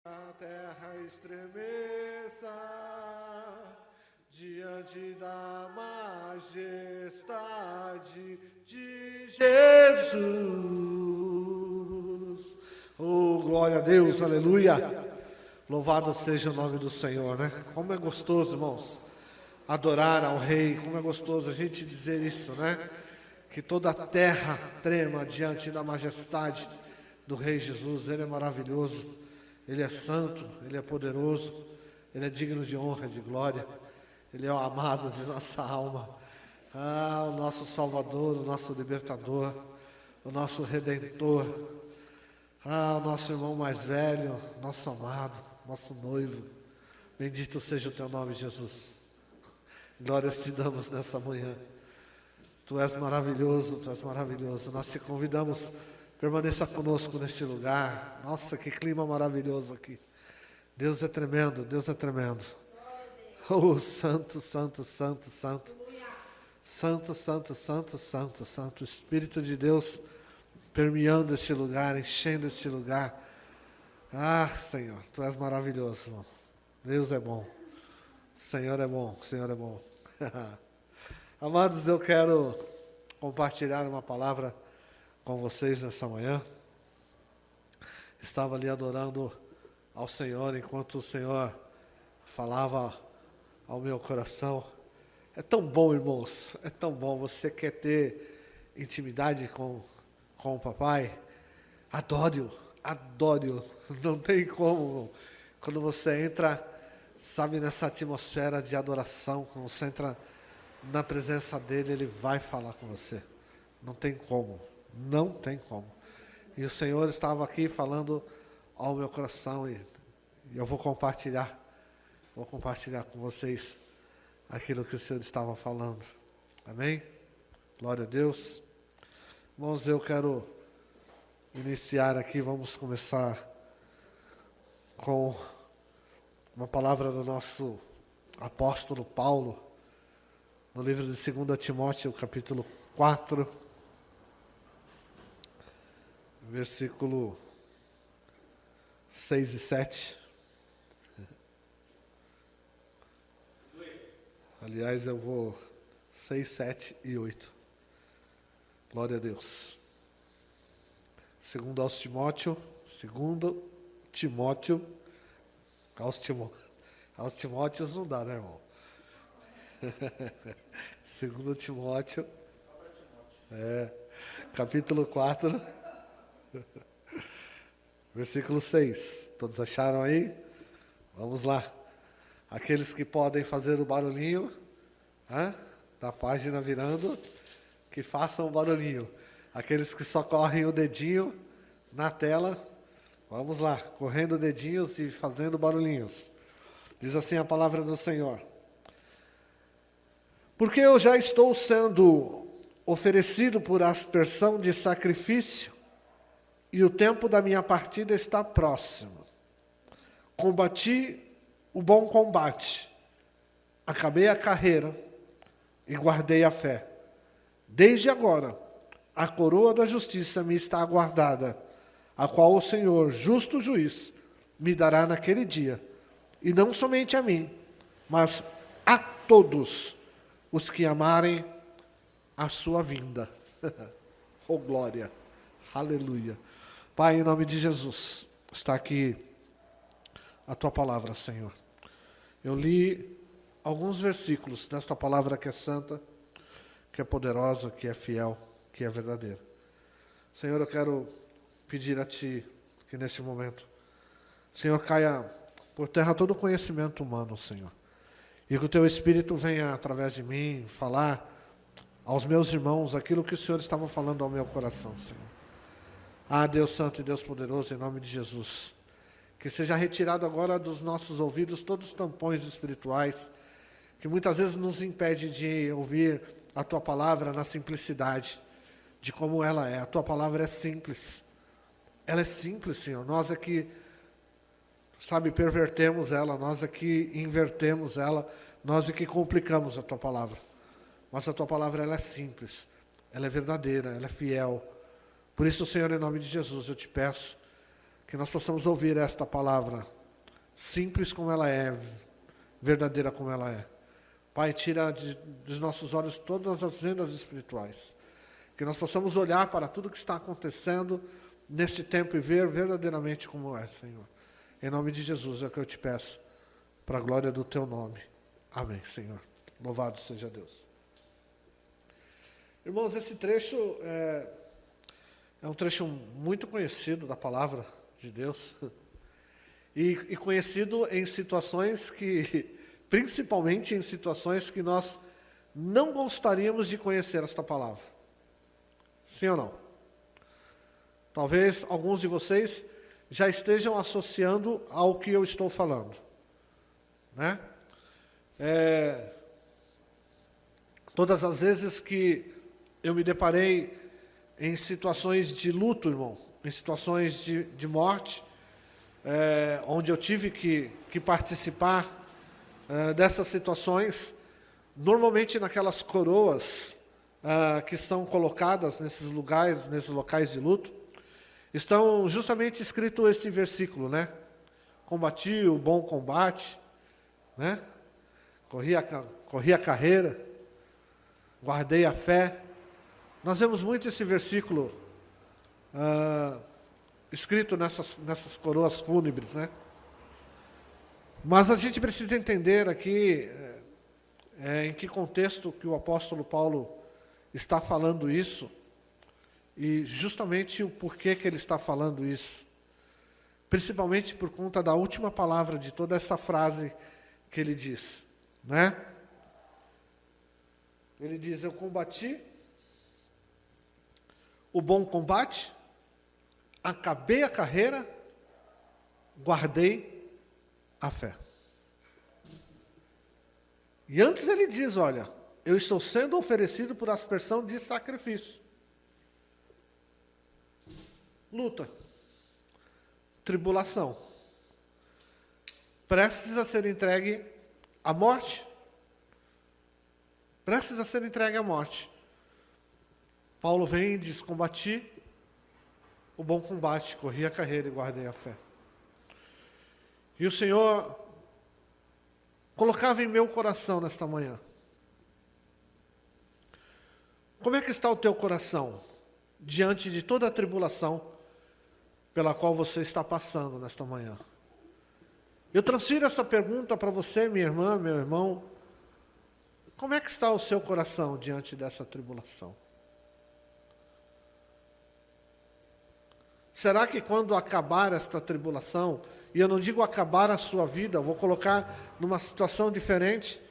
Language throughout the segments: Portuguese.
A terra estremeça diante da majestade de Jesus. Oh, glória a Deus, aleluia. Louvado seja o nome do Senhor, né? Como é gostoso, irmãos, adorar ao Rei. Como é gostoso a gente dizer isso, né? Que toda a terra trema diante da majestade do Rei Jesus. Ele é maravilhoso. Ele é santo, Ele é poderoso, Ele é digno de honra, de glória. Ele é o amado de nossa alma. Ah, o nosso Salvador, o nosso Libertador, o nosso Redentor. Ah, o nosso irmão mais velho, nosso amado, nosso noivo. Bendito seja o teu nome, Jesus. Glórias te damos nessa manhã. Tu és maravilhoso, Tu és maravilhoso. Nós te convidamos. Permaneça conosco neste lugar. Nossa, que clima maravilhoso aqui. Deus é tremendo, Deus é tremendo. Oh, santo, santo, santo, santo. Santo, santo, santo, santo, santo. O Espírito de Deus permeando este lugar, enchendo este lugar. Ah, Senhor, Tu és maravilhoso, irmão. Deus é bom. O Senhor é bom, o Senhor é bom. Amados, eu quero compartilhar uma palavra com vocês nessa manhã. Estava ali adorando ao Senhor enquanto o Senhor falava ao meu coração. É tão bom, irmãos, é tão bom. Você quer ter intimidade com o papai? Adore-o, adore-o. Não tem como. Quando você entra, sabe, nessa atmosfera de adoração, quando você entra na presença dele, ele vai falar com você. Não tem como. Não tem como. E o Senhor estava aqui falando ao meu coração e eu vou compartilhar com vocês aquilo que o Senhor estava falando. Amém? Glória a Deus. Irmãos, eu quero iniciar aqui, vamos começar com uma palavra do nosso apóstolo Paulo, no livro de 2 Timóteo, capítulo 4, versículo 6 e 7. Aliás, eu vou 6, 7 e 8. Glória a Deus. Segundo Timóteo, aos Timóteos não dá, né, irmão? Segundo Timóteo, capítulo 4, versículo 6. Todos acharam aí? Vamos lá. Aqueles que podem fazer o barulhinho, da página virando, que façam o barulhinho. Aqueles que só correm o dedinho na tela, vamos lá, correndo dedinhos e fazendo barulhinhos. Diz assim a palavra do Senhor. Porque eu já estou sendo oferecido por aspersão de sacrifício, e o tempo da minha partida está próximo. Combati o bom combate, acabei a carreira e guardei a fé. Desde agora, a coroa da justiça me está aguardada, a qual o Senhor, justo juiz, me dará naquele dia, e não somente a mim, mas a todos os que amarem a sua vinda. Oh, glória! Aleluia! Pai, em nome de Jesus, está aqui a Tua palavra, Senhor. Eu li alguns versículos desta palavra que é santa, que é poderosa, que é fiel, que é verdadeira. Senhor, eu quero pedir a Ti que neste momento, Senhor, caia por terra todo o conhecimento humano, Senhor. E que o Teu Espírito venha através de mim falar aos meus irmãos aquilo que o Senhor estava falando ao meu coração, Senhor. Ah, Deus Santo e Deus Poderoso, em nome de Jesus, que seja retirado agora dos nossos ouvidos todos os tampões espirituais, que muitas vezes nos impede de ouvir a Tua palavra na simplicidade, de como ela é. A Tua palavra é simples. Ela é simples, Senhor. Nós é que, pervertemos ela, nós é que invertemos ela, nós é que complicamos a Tua palavra. Mas a Tua palavra, ela é simples, ela é verdadeira, ela é fiel. Por isso, Senhor, em nome de Jesus, eu te peço que nós possamos ouvir esta palavra simples como ela é, verdadeira como ela é. Pai, tira dos nossos olhos todas as vendas espirituais. Que nós possamos olhar para tudo que está acontecendo nesse tempo e ver verdadeiramente como é, Senhor. Em nome de Jesus é o que eu te peço, para a glória do teu nome. Amém, Senhor. Louvado seja Deus. Irmãos, esse trecho é um trecho muito conhecido da palavra de Deus. E conhecido em situações que, principalmente em situações que nós não gostaríamos de conhecer esta palavra. Sim ou não? Talvez alguns de vocês já estejam associando ao que eu estou falando, né? Todas as vezes que eu me deparei em situações de luto, irmão, em situações de morte, onde eu tive que participar dessas situações, normalmente naquelas coroas que são colocadas nesses locais de luto, estão justamente escrito este versículo, né? Combati o bom combate, né? Corri a carreira, guardei a fé. Nós vemos muito esse versículo escrito nessas coroas fúnebres, né? Mas a gente precisa entender aqui em que contexto que o apóstolo Paulo está falando isso e justamente o porquê que ele está falando isso. Principalmente por conta da última palavra de toda essa frase que ele diz, né? Ele diz: eu combati o bom combate, acabei a carreira, guardei a fé. E antes ele diz, olha, eu estou sendo oferecido por aspersão de sacrifício. Luta, tribulação, prestes a ser entregue à morte. Prestes a ser entregue à morte. Paulo vem e diz: combati o bom combate, corri a carreira e guardei a fé. E o Senhor colocava em meu coração nesta manhã: como é que está o teu coração diante de toda a tribulação pela qual você está passando nesta manhã? Eu transfiro essa pergunta para você, minha irmã, meu irmão. Como é que está o seu coração diante dessa tribulação? Será que quando acabar esta tribulação, e eu não digo acabar a sua vida, eu vou colocar numa situação diferente,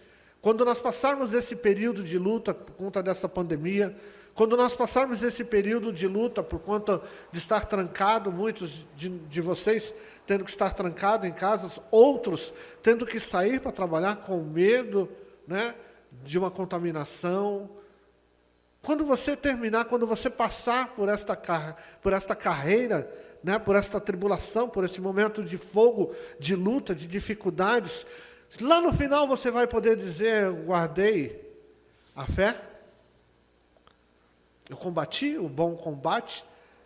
quando nós passarmos esse período de luta por conta dessa pandemia, quando nós passarmos esse período de luta por conta de estar trancado, muitos de vocês tendo que estar trancado em casas, outros tendo que sair para trabalhar com medo, né, de uma contaminação. Quando você terminar, quando você passar por esta carreira, né, por esta tribulação, por este momento de fogo, de luta, de dificuldades, lá no final você vai poder dizer: eu guardei a fé, eu combati o bom combate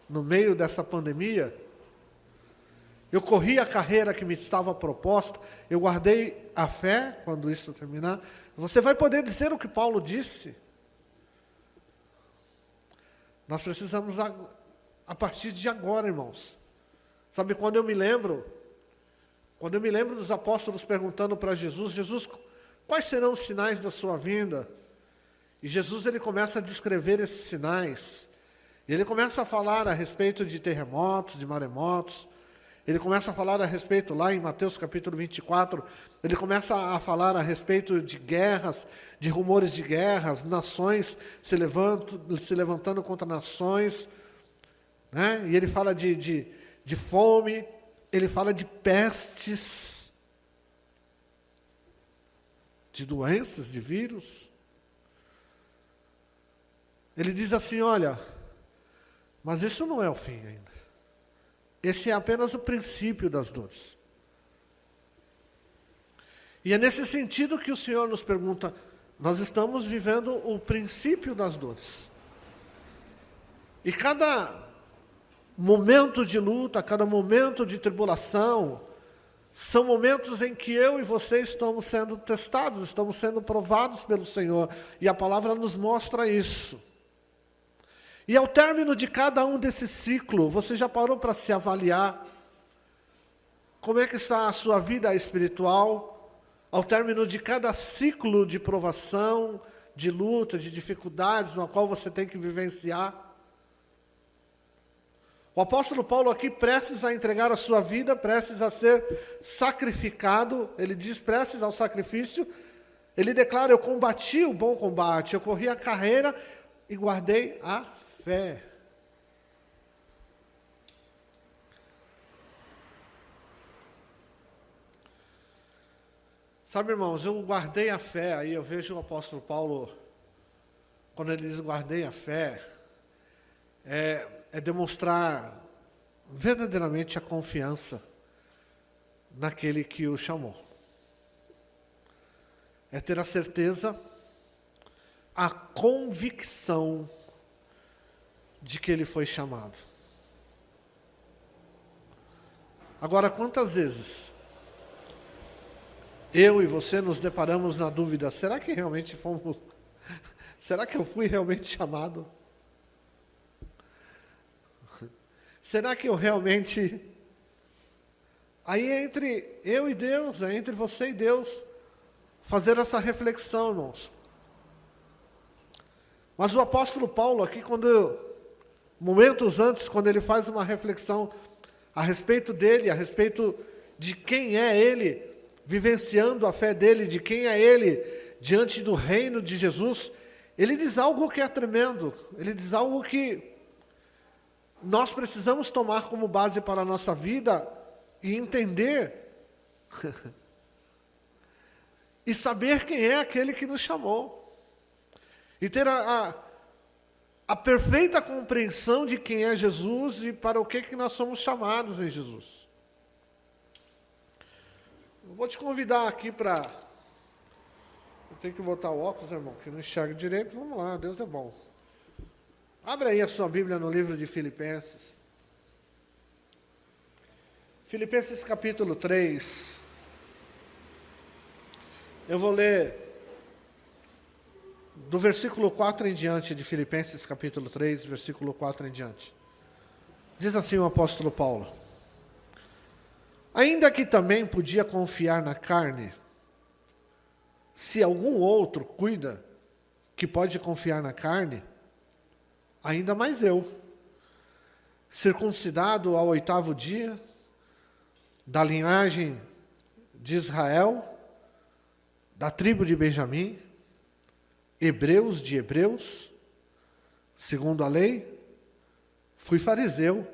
no meio dessa pandemia, eu corri a carreira que me estava proposta, eu guardei a fé. Quando isso terminar, você vai poder dizer o que Paulo disse. Nós precisamos, a partir de agora, irmãos. Sabe, quando eu me lembro dos apóstolos perguntando para Jesus: Jesus, quais serão os sinais da sua vinda? E Jesus, ele começa a descrever esses sinais. E ele começa a falar a respeito de terremotos, de maremotos. Ele começa a falar a respeito, lá em Mateus capítulo 24, ele começa a falar a respeito de guerras, de rumores de guerras, nações se levantando contra nações, né? E ele fala de fome, ele fala de pestes, de doenças, de vírus. Ele diz assim: olha, mas isso não é o fim ainda. Esse é apenas o princípio das dores. E é nesse sentido que o Senhor nos pergunta: nós estamos vivendo o princípio das dores. E cada momento de luta, cada momento de tribulação, São momentos em que eu e você estamos sendo testados, estamos sendo provados pelo Senhor. E a palavra nos mostra isso. E ao término de cada um desse ciclo, você já parou para se avaliar? Como é que está a sua vida espiritual? Ao término de cada ciclo de provação, de luta, de dificuldades, na qual você tem que vivenciar? O apóstolo Paulo aqui, prestes a entregar a sua vida, prestes a ser sacrificado, ele diz prestes ao sacrifício, ele declara: eu combati o bom combate, eu corri a carreira e guardei a fé. Sabe, irmãos, eu guardei a fé, aí eu vejo o apóstolo Paulo, quando ele diz guardei a fé, é demonstrar verdadeiramente a confiança naquele que o chamou. É ter a certeza, a convicção de que ele foi chamado. Agora, quantas vezes eu e você nos deparamos na dúvida: será que realmente fomos? Será que eu fui realmente chamado? Será que eu realmente... Aí é entre eu e Deus, é entre você e Deus, fazer essa reflexão, irmãos. Mas o apóstolo Paulo aqui, momentos antes, quando ele faz uma reflexão a respeito dele, a respeito de quem é ele, vivenciando a fé dele, de quem é ele diante do reino de Jesus, ele diz algo que é tremendo, ele diz algo que nós precisamos tomar como base para a nossa vida e entender e saber quem é aquele que nos chamou. E ter a perfeita compreensão de quem é Jesus e para o que nós somos chamados em Jesus. Eu vou te convidar aqui para... Eu tenho que botar o óculos, irmão, que eu não enxergo direito. Vamos lá, Deus é bom. Abre aí a sua Bíblia no livro de Filipenses. Filipenses capítulo 3. Eu vou ler do versículo 4 em diante de Filipenses capítulo 3, versículo 4 em diante. Diz assim o apóstolo Paulo: ainda que também podia confiar na carne, se algum outro cuida que pode confiar na carne, ainda mais eu, circuncidado ao 8º dia, da linhagem de Israel, da tribo de Benjamim, hebreus de hebreus, segundo a lei, fui fariseu,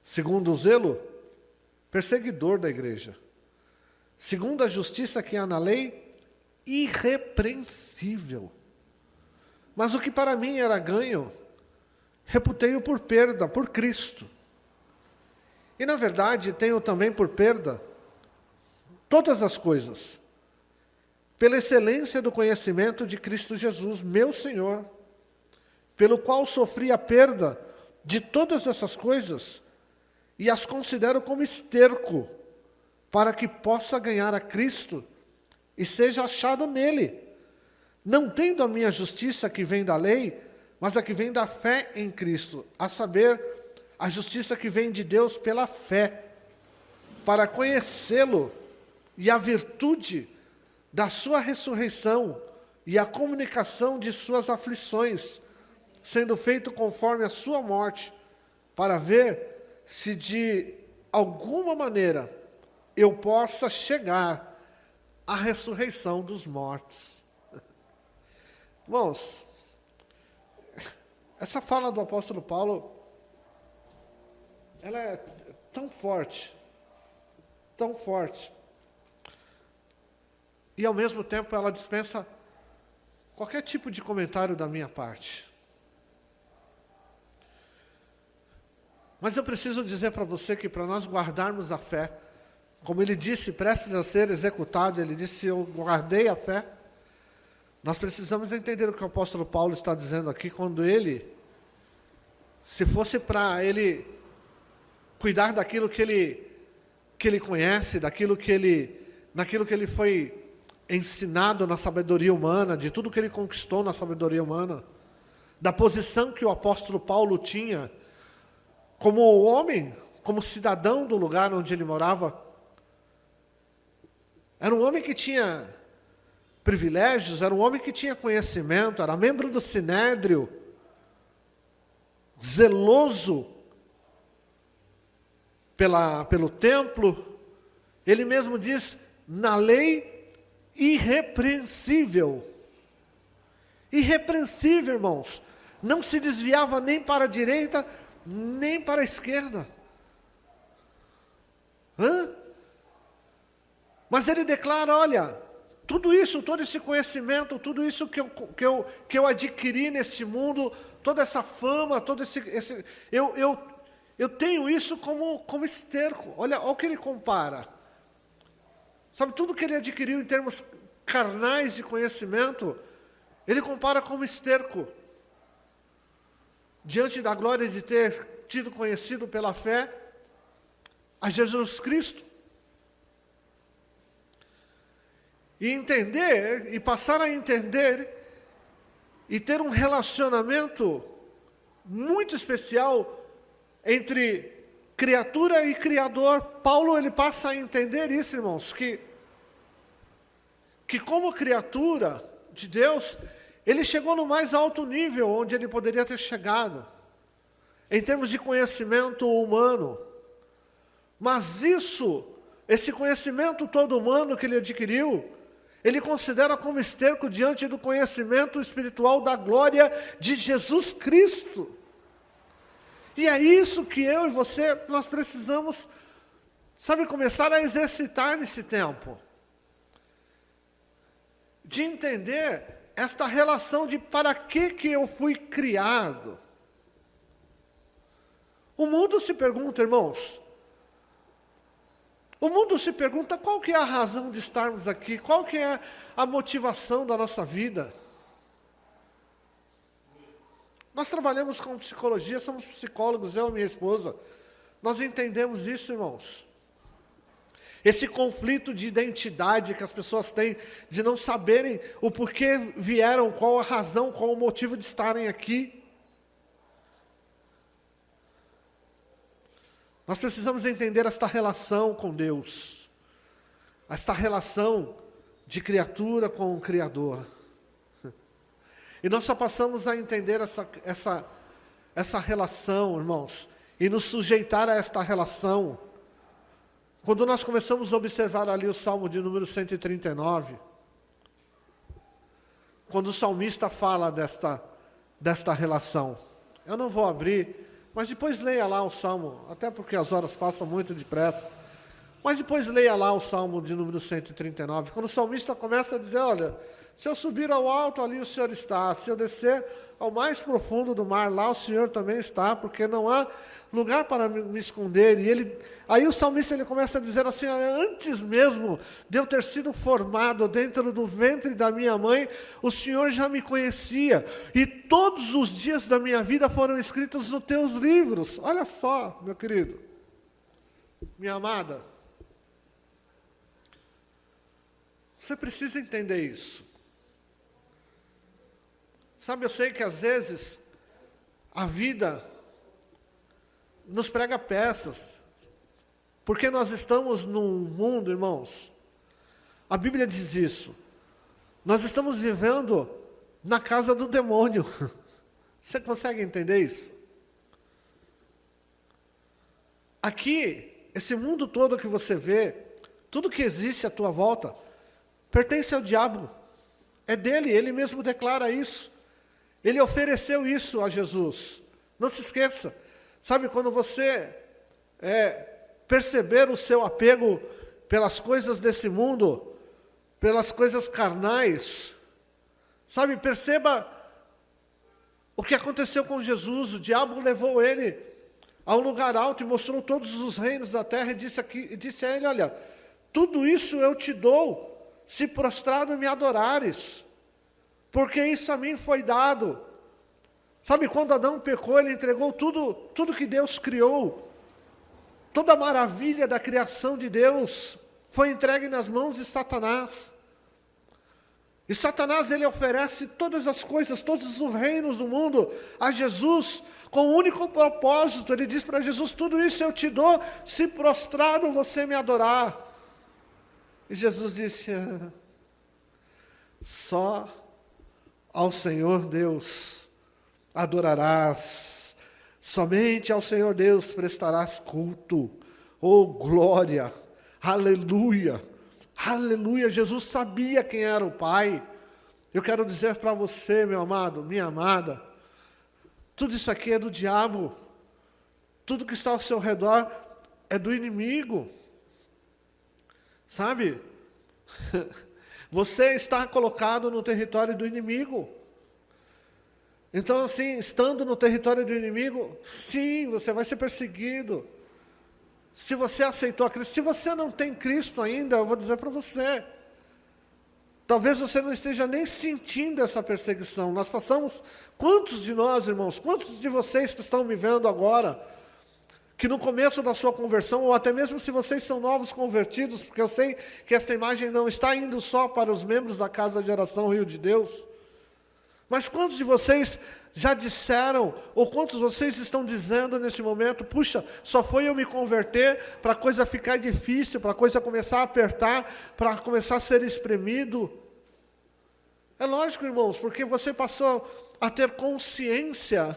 segundo o zelo, perseguidor da igreja, segundo a justiça que há na lei, irrepreensível. Mas o que para mim era ganho, reputei-o por perda, por Cristo. E na verdade tenho também por perda todas as coisas, pela excelência do conhecimento de Cristo Jesus, meu Senhor, pelo qual sofri a perda de todas essas coisas e as considero como esterco, para que possa ganhar a Cristo e seja achado nele, não tendo a minha justiça que vem da lei, mas a que vem da fé em Cristo, a saber, a justiça que vem de Deus pela fé, para conhecê-lo e a virtude da sua ressurreição e a comunicação de suas aflições, sendo feito conforme a sua morte, para ver se de alguma maneira eu possa chegar à ressurreição dos mortos. Irmãos, essa fala do apóstolo Paulo, ela é tão forte, e ao mesmo tempo ela dispensa qualquer tipo de comentário da minha parte. Mas eu preciso dizer para você que para nós guardarmos a fé, como ele disse, prestes a ser executado, ele disse, eu guardei a fé. Nós precisamos entender o que o apóstolo Paulo está dizendo aqui, quando ele, se fosse para ele cuidar daquilo que que ele conhece, naquilo que ele foi ensinado na sabedoria humana, de tudo que ele conquistou na sabedoria humana, da posição que o apóstolo Paulo tinha como homem, como cidadão do lugar onde ele morava. Era um homem que tinha privilégios, era um homem que tinha conhecimento, era membro do Sinédrio, zeloso pelo templo. Ele mesmo diz, na lei, irrepreensível. Irrepreensível, irmãos. Não se desviava nem para a direita, nem para a esquerda. Mas ele declara, olha, tudo isso, todo esse conhecimento, tudo isso que eu adquiri neste mundo, toda essa fama, todo eu tenho isso como esterco. Olha o que ele compara. Sabe, tudo que ele adquiriu em termos carnais de conhecimento, ele compara como esterco. Diante da glória de ter tido conhecido pela fé a Jesus Cristo. E entender, e passar a entender, e ter um relacionamento muito especial entre criatura e Criador. Paulo, ele passa a entender isso, irmãos, que como criatura de Deus, ele chegou no mais alto nível onde ele poderia ter chegado, em termos de conhecimento humano. Mas esse conhecimento todo humano que ele adquiriu, ele considera como esterco diante do conhecimento espiritual da glória de Jesus Cristo. E é isso que eu e você, nós precisamos, sabe, começar a exercitar nesse tempo. De entender esta relação de para que eu fui criado. O mundo se pergunta, irmãos, o mundo se pergunta qual que é a razão de estarmos aqui, qual que é a motivação da nossa vida. Nós trabalhamos com psicologia, somos psicólogos, eu e minha esposa. Nós entendemos isso, irmãos. Esse conflito de identidade que as pessoas têm, de não saberem o porquê vieram, qual a razão, qual o motivo de estarem aqui. Nós precisamos entender esta relação com Deus, esta relação de criatura com o Criador. E nós só passamos a entender essa relação, irmãos, e nos sujeitar a esta relação, quando nós começamos a observar ali o Salmo de número 139, quando o salmista fala desta relação. Eu não vou abrir, mas depois leia lá o Salmo, até porque as horas passam muito depressa, mas depois leia lá o Salmo de número 139, quando o salmista começa a dizer, olha, se eu subir ao alto, ali o Senhor está, se eu descer ao mais profundo do mar, lá o Senhor também está, porque não há lugar para me esconder. E aí o salmista ele começa a dizer assim, antes mesmo de eu ter sido formado dentro do ventre da minha mãe, o Senhor já me conhecia, e todos os dias da minha vida foram escritos nos teus livros. Olha só, meu querido, minha amada, você precisa entender isso. Sabe, eu sei que às vezes a vida nos prega peças, porque nós estamos num mundo, irmãos, a Bíblia diz isso, nós estamos vivendo na casa do demônio. Você consegue entender isso? Aqui, esse mundo todo que você vê, tudo que existe à tua volta, pertence ao diabo, é dele, ele mesmo declara isso. Ele ofereceu isso a Jesus. Não se esqueça. Sabe, quando você perceber o seu apego pelas coisas desse mundo, pelas coisas carnais, sabe, perceba o que aconteceu com Jesus. O diabo levou ele a um lugar alto e mostrou todos os reinos da terra e disse a ele, olha, tudo isso eu te dou, se prostrado me adorares. Porque isso a mim foi dado. Sabe, quando Adão pecou, ele entregou tudo que Deus criou. Toda a maravilha da criação de Deus foi entregue nas mãos de Satanás. E Satanás, ele oferece todas as coisas, todos os reinos do mundo a Jesus, com um único propósito. Ele diz para Jesus: tudo isso eu te dou, se prostrado você me adorar. E Jesus disse: só ao Senhor Deus adorarás, somente ao Senhor Deus prestarás culto. Oh, glória, aleluia, aleluia. Jesus sabia quem era o Pai. Eu quero dizer para você, meu amado, minha amada, tudo isso aqui é do diabo. Tudo que está ao seu redor é do inimigo. Sabe? Você está colocado no território do inimigo. Então, assim, estando no território do inimigo, sim, você vai ser perseguido. Se você aceitou a Cristo, se você não tem Cristo ainda, eu vou dizer para você, talvez você não esteja nem sentindo essa perseguição. Nós passamos, quantos de nós, irmãos, quantos de vocês que estão me vendo agora, que no começo da sua conversão, ou até mesmo se vocês são novos convertidos, porque eu sei que esta imagem não está indo só para os membros da Casa de Oração Rio de Deus, mas quantos de vocês já disseram, ou quantos de vocês estão dizendo nesse momento: puxa, só foi eu me converter para a coisa ficar difícil, para a coisa começar a apertar, para começar a ser espremido? É lógico, irmãos, porque você passou a ter consciência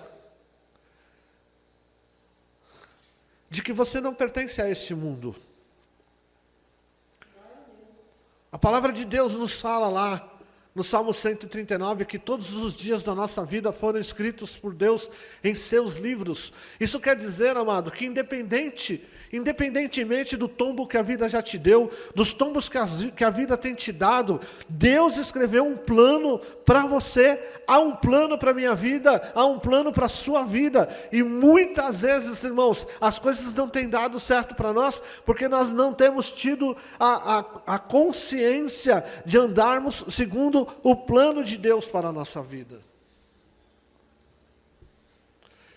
de que você não pertence a este mundo. A palavra de Deus nos fala lá, no Salmo 139, que todos os dias da nossa vida foram escritos por Deus em seus livros. Isso quer dizer, amado, que independentemente do tombo que a vida já te deu, dos tombos que a vida tem te dado, Deus escreveu um plano para você. Há um plano para a minha vida, há um plano para a sua vida. E muitas vezes, irmãos, as coisas não têm dado certo para nós, porque nós não temos tido a consciência de andarmos segundo o plano de Deus para a nossa vida.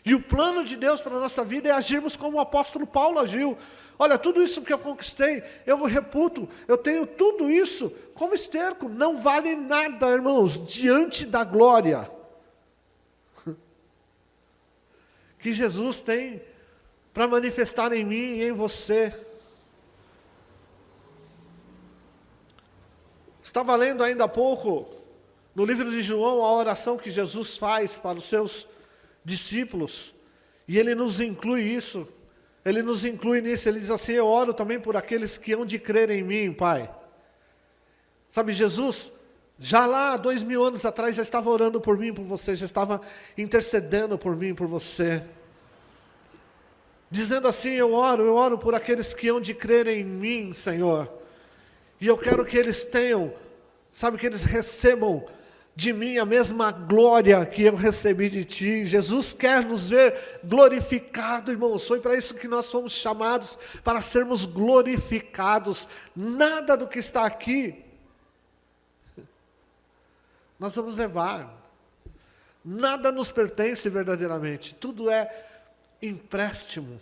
E o plano de Deus para a nossa vida é agirmos como o apóstolo Paulo agiu. Olha, tudo isso que eu conquistei, eu reputo, eu tenho tudo isso como esterco. Não vale nada, irmãos, diante da glória que Jesus tem para manifestar em mim e em você. Estava lendo ainda há pouco, no livro de João, a oração que Jesus faz para os seus discípulos, e ele nos inclui isso, ele nos inclui nisso. Ele diz assim: eu oro também por aqueles que hão de crer em mim, Pai. Sabe, Jesus, já lá 2000 anos atrás, já estava orando por mim, por você, já estava intercedendo por mim, por você, dizendo assim: eu oro por aqueles que hão de crer em mim, Senhor, e eu quero que eles tenham, sabe, que eles recebam de mim a mesma glória que eu recebi de ti. Jesus quer nos ver glorificado, irmãos. Foi para isso que nós fomos chamados, para sermos glorificados. Nada do que está aqui nós vamos levar. Nada nos pertence verdadeiramente. Tudo é empréstimo.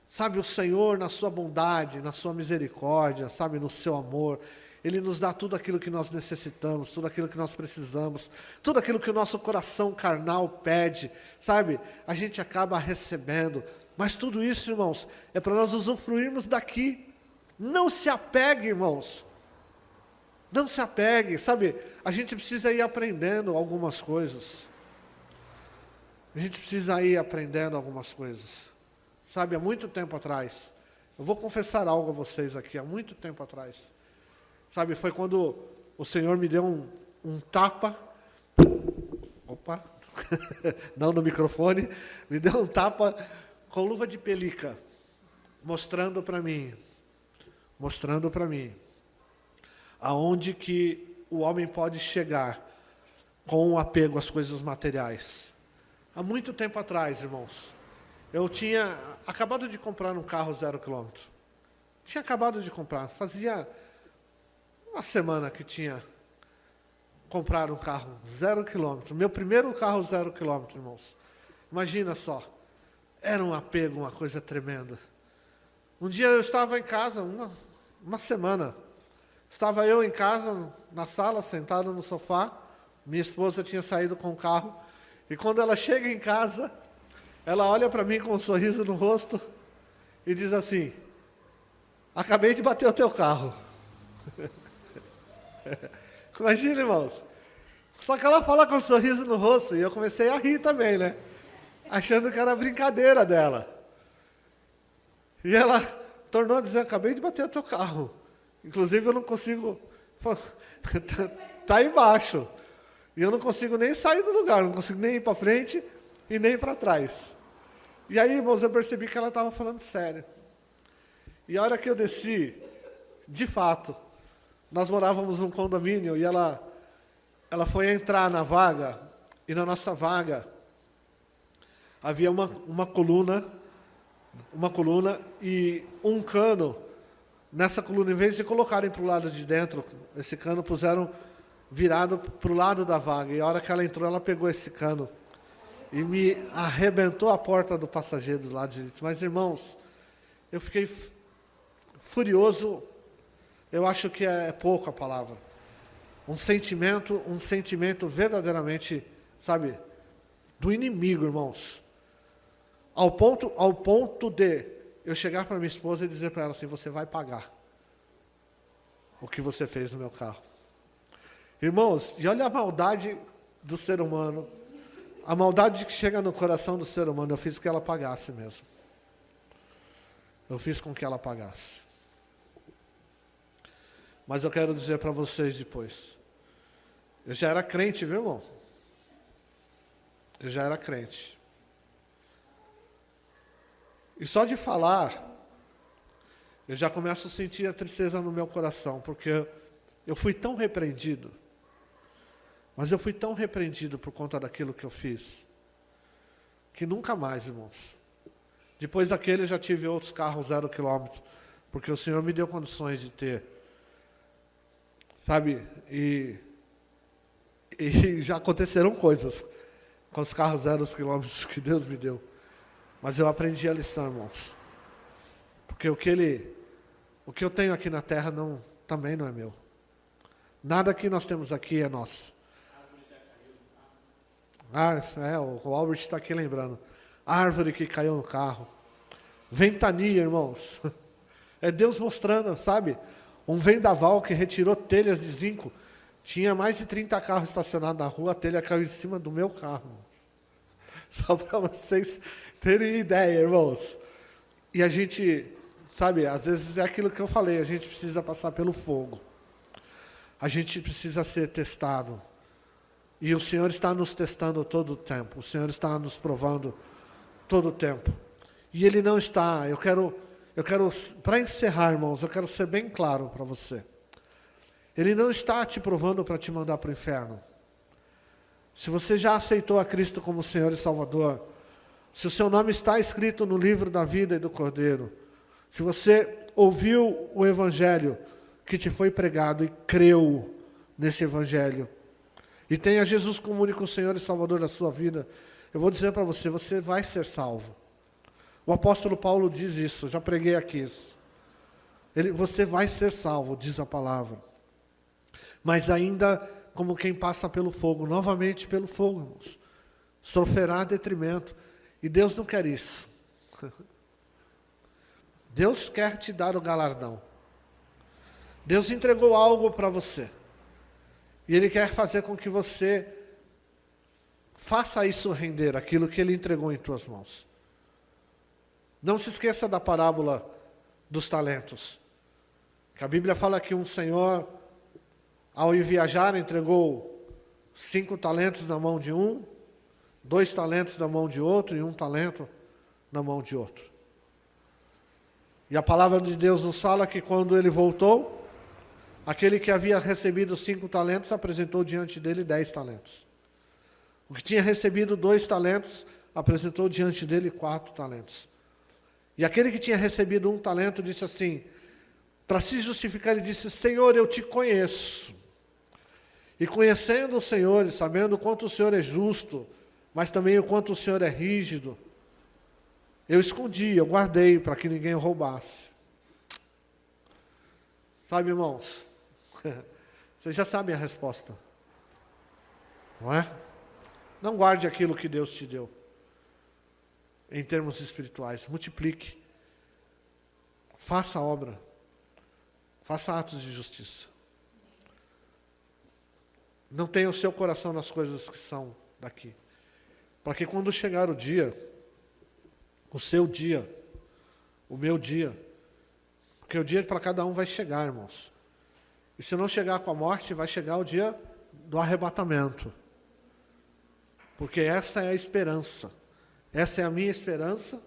Sabe, o Senhor, na sua bondade, na sua misericórdia, sabe, no seu amor, Ele nos dá tudo aquilo que nós necessitamos, tudo aquilo que nós precisamos, tudo aquilo que o nosso coração carnal pede, sabe? A gente acaba recebendo. Mas tudo isso, irmãos, é para nós usufruirmos daqui. Não se apegue, irmãos. Não se apegue, sabe? A gente precisa ir aprendendo algumas coisas. A gente precisa ir aprendendo algumas coisas. Sabe, há muito tempo atrás, eu vou confessar algo a vocês aqui, há muito tempo atrás. Sabe, foi quando o Senhor me deu um tapa, opa, não no microfone, me deu um tapa com luva de pelica, mostrando para mim, aonde que o homem pode chegar com o apego às coisas materiais. Há muito tempo atrás, irmãos, eu tinha acabado de comprar um carro 0 km. Tinha acabado de comprar, fazia uma semana que tinha comprado um carro 0 km. Meu primeiro carro 0 km, irmãos. Imagina só. Era um apego, uma coisa tremenda. Um dia eu estava em casa, uma semana. Estava eu em casa, na sala, sentado no sofá. Minha esposa tinha saído com o carro. E quando ela chega em casa, ela olha para mim com um sorriso no rosto e diz assim: acabei de bater o teu carro. Imagina, irmãos. Só que ela fala com um sorriso no rosto e eu comecei a rir também, né? Achando que era brincadeira dela. E ela tornou a dizer: acabei de bater o teu carro. Inclusive eu não consigo... Está embaixo. E eu não consigo nem sair do lugar, não consigo nem ir para frente e nem para trás. E aí, irmãos, eu percebi que ela estava falando sério. E a hora que eu desci, de fato, nós morávamos num condomínio e ela foi entrar na vaga, e na nossa vaga havia uma coluna e um cano. Nessa coluna, em vez de colocarem para o lado de dentro, esse cano puseram virado para o lado da vaga. E a hora que ela entrou, ela pegou esse cano e me arrebentou a porta do passageiro do lado direito. Mas, irmãos, eu fiquei furioso. Eu acho que é pouco a palavra. Um sentimento verdadeiramente, sabe, do inimigo, irmãos. Ao ponto de eu chegar para minha esposa e dizer para ela assim: você vai pagar o que você fez no meu carro. Irmãos, e olha a maldade do ser humano, a maldade que chega no coração do ser humano. Eu fiz que ela pagasse mesmo. Eu fiz com que ela pagasse. Mas eu quero dizer para vocês depois, eu já era crente, viu, irmão? Eu já era crente. E só de falar, eu já começo a sentir a tristeza no meu coração, porque eu fui tão repreendido, mas eu fui tão repreendido por conta daquilo que eu fiz, que nunca mais, irmãos. Depois daquele eu já tive outros carros 0 quilômetro, porque o Senhor me deu condições de ter, sabe, e já aconteceram coisas com os carros 0 quilômetros que Deus me deu. Mas eu aprendi a lição, irmãos. Porque o que eu tenho aqui na terra também não é meu. Nada que nós temos aqui é nosso. O Albert está aqui lembrando. Árvore que caiu no carro. Ventania, irmãos. É Deus mostrando, sabe? Um vendaval que retirou telhas de zinco. Tinha mais de 30 carros estacionados na rua, a telha caiu em cima do meu carro, irmãos. Só para vocês terem ideia, irmãos. E a gente, sabe, às vezes é aquilo que eu falei, a gente precisa passar pelo fogo. A gente precisa ser testado. E o Senhor está nos testando todo o tempo. O Senhor está nos provando todo o tempo. E Ele não está, eu quero, para encerrar, irmãos, eu quero ser bem claro para você. Ele não está te provando para te mandar para o inferno. Se você já aceitou a Cristo como Senhor e Salvador, se o seu nome está escrito no livro da vida e do Cordeiro, se você ouviu o Evangelho que te foi pregado e creu nesse Evangelho, e tem a Jesus como único Senhor e Salvador da sua vida, eu vou dizer para você, você vai ser salvo. O apóstolo Paulo diz isso, já preguei aqui isso. Você vai ser salvo, diz a palavra. Mas ainda como quem passa pelo fogo, novamente pelo fogo, irmãos. Sofrerá detrimento. E Deus não quer isso. Deus quer te dar o galardão. Deus entregou algo para você. E Ele quer fazer com que você faça isso render, aquilo que Ele entregou em tuas mãos. Não se esqueça da parábola dos talentos. Que a Bíblia fala que um senhor, ao ir viajar, entregou 5 talentos na mão de um, 2 talentos na mão de outro e 1 talento na mão de outro. E a palavra de Deus nos fala que quando ele voltou, aquele que havia recebido 5 talentos apresentou diante dele 10 talentos. O que tinha recebido 2 talentos apresentou diante dele 4 talentos. E aquele que tinha recebido 1 talento disse assim, para se justificar, ele disse: Senhor, eu te conheço. E conhecendo o Senhor e sabendo o quanto o Senhor é justo, mas também o quanto o Senhor é rígido, eu escondi, eu guardei para que ninguém roubasse. Sabe, irmãos, vocês já sabem a resposta, não é? Não guarde aquilo que Deus te deu, em termos espirituais, multiplique, faça a obra, faça atos de justiça. Não tenha o seu coração nas coisas que são daqui, para que quando chegar o dia, o seu dia, o meu dia, porque o dia para cada um vai chegar, irmãos. E se não chegar com a morte, vai chegar o dia do arrebatamento. Porque essa é a esperança. Essa é a minha esperança,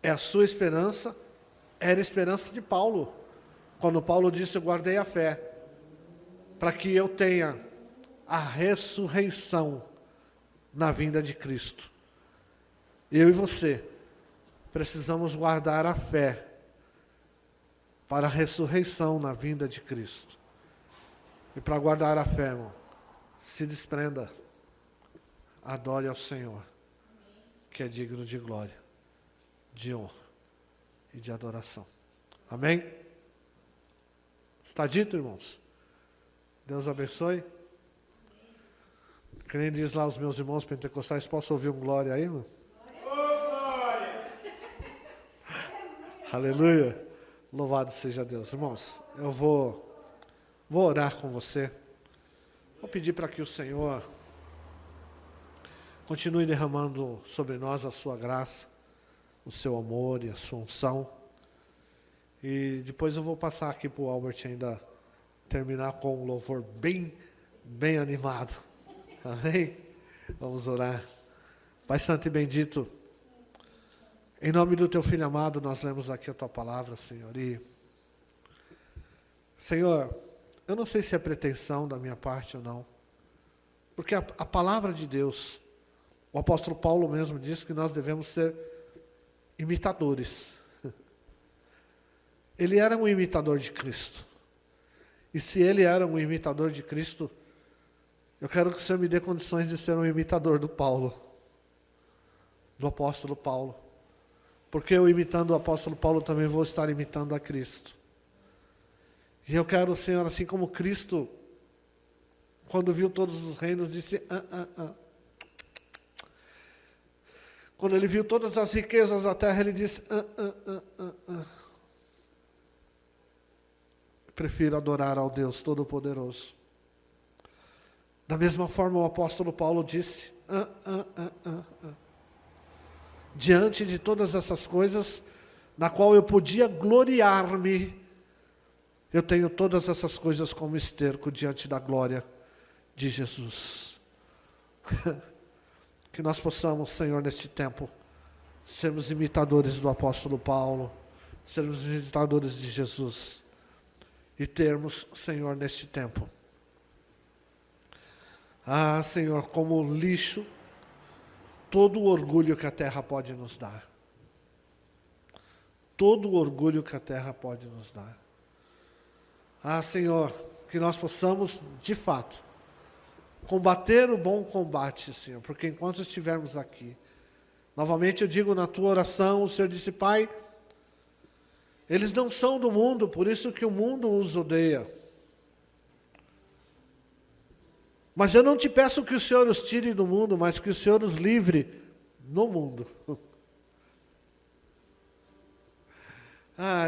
é a sua esperança, era a esperança de Paulo. Quando Paulo disse, eu guardei a fé, para que eu tenha a ressurreição na vinda de Cristo. Eu e você precisamos guardar a fé para a ressurreição na vinda de Cristo. E para guardar a fé, irmão, se desprenda, adore ao Senhor, que é digno de glória, de honra e de adoração. Amém? Está dito, irmãos? Deus abençoe. Que nem diz lá os meus irmãos pentecostais, posso ouvir um glória aí, irmão? Glória! Aleluia! Louvado seja Deus. Irmãos, eu vou orar com você. Vou pedir para que o Senhor continue derramando sobre nós a sua graça, o seu amor e a sua unção. E depois eu vou passar aqui para o Albert ainda terminar com um louvor bem animado. Amém? Vamos orar. Pai Santo e bendito, em nome do Teu Filho amado, nós lemos aqui a Tua palavra, Senhor. E, Senhor, eu não sei se é pretensão da minha parte ou não, porque a palavra de Deus, o apóstolo Paulo mesmo disse que nós devemos ser imitadores. Ele era um imitador de Cristo. E se ele era um imitador de Cristo, eu quero que o Senhor me dê condições de ser um imitador do Paulo, do apóstolo Paulo. Porque eu imitando o apóstolo Paulo também vou estar imitando a Cristo. E eu quero, Senhor, assim como Cristo, quando viu todos os reinos, disse, Quando ele viu todas as riquezas da terra, ele disse, prefiro adorar ao Deus Todo-Poderoso. Da mesma forma, o apóstolo Paulo disse, diante de todas essas coisas, na qual eu podia gloriar-me, eu tenho todas essas coisas como esterco diante da glória de Jesus. Que nós possamos, Senhor, neste tempo, sermos imitadores do apóstolo Paulo, sermos imitadores de Jesus, e termos, Senhor, neste tempo, Senhor, como lixo, todo o orgulho que a terra pode nos dar. Todo o orgulho que a terra pode nos dar. Senhor, que nós possamos, de fato, combater o bom combate, Senhor, porque enquanto estivermos aqui, novamente eu digo na tua oração, o Senhor disse, Pai, eles não são do mundo, por isso que o mundo os odeia. Mas eu não te peço que o Senhor os tire do mundo, mas que o Senhor os livre no mundo.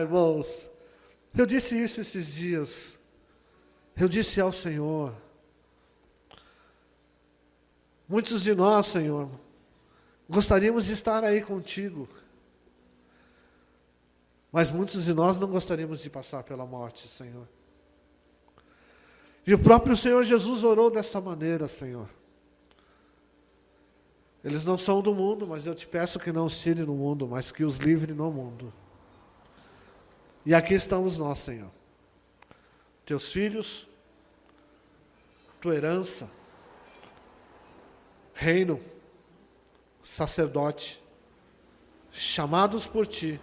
Irmãos, eu disse isso esses dias. Eu disse ao Senhor, muitos de nós, Senhor, gostaríamos de estar aí contigo. Mas muitos de nós não gostaríamos de passar pela morte, Senhor. E o próprio Senhor Jesus orou desta maneira, Senhor. Eles não são do mundo, mas eu te peço que não os tire no mundo, mas que os livre no mundo. E aqui estamos nós, Senhor. Teus filhos, tua herança, reino, sacerdote, chamados por ti,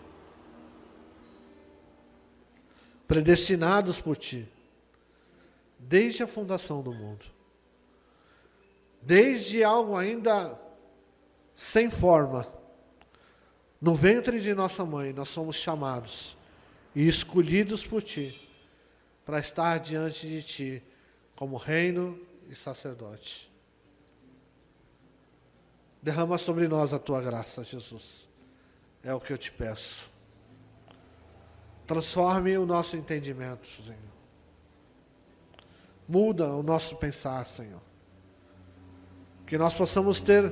predestinados por ti, desde a fundação do mundo. Desde algo ainda sem forma, no ventre de nossa mãe, nós somos chamados e escolhidos por ti para estar diante de Ti como reino e sacerdote. Derrama sobre nós a Tua graça, Jesus. É o que eu te peço. Transforme o nosso entendimento, Senhor. Muda o nosso pensar, Senhor. Que nós possamos ter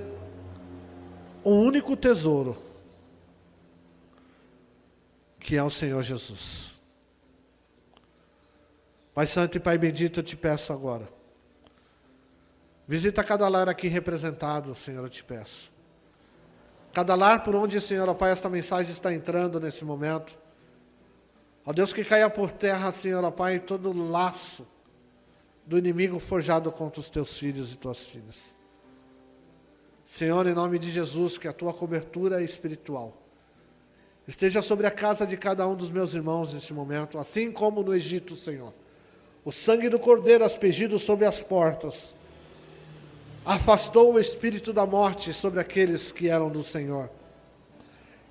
um único tesouro, que é o Senhor Jesus. Pai Santo e Pai Bendito, eu te peço agora. Visita cada lar aqui representado, Senhor, eu te peço. Cada lar por onde, Senhor, ó Pai, esta mensagem está entrando nesse momento. Ó Deus, que caia por terra, Senhor, ó Pai, todo o laço do inimigo forjado contra os teus filhos e tuas filhas. Senhor, em nome de Jesus, que a tua cobertura espiritual esteja sobre a casa de cada um dos meus irmãos neste momento, assim como no Egito, Senhor. O sangue do Cordeiro aspergido sobre as portas afastou o espírito da morte sobre aqueles que eram do Senhor.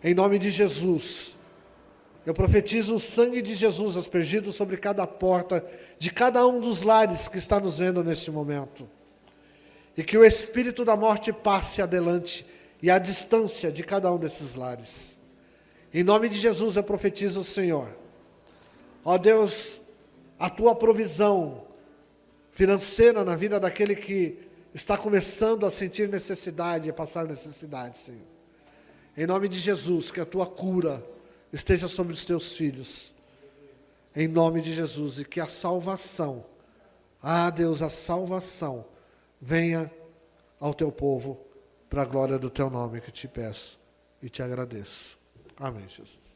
Em nome de Jesus, eu profetizo o sangue de Jesus aspergido sobre cada porta de cada um dos lares que está nos vendo neste momento. E que o espírito da morte passe adelante e à distância de cada um desses lares. Em nome de Jesus eu profetizo, Senhor, ó Deus, a tua provisão financeira na vida daquele que está começando a sentir necessidade e passar necessidade, Senhor. Em nome de Jesus, que a tua cura esteja sobre os teus filhos. Em nome de Jesus, e que a salvação, Deus, a salvação, venha ao teu povo, para a glória do teu nome que te peço e te agradeço. Amém, Jesus.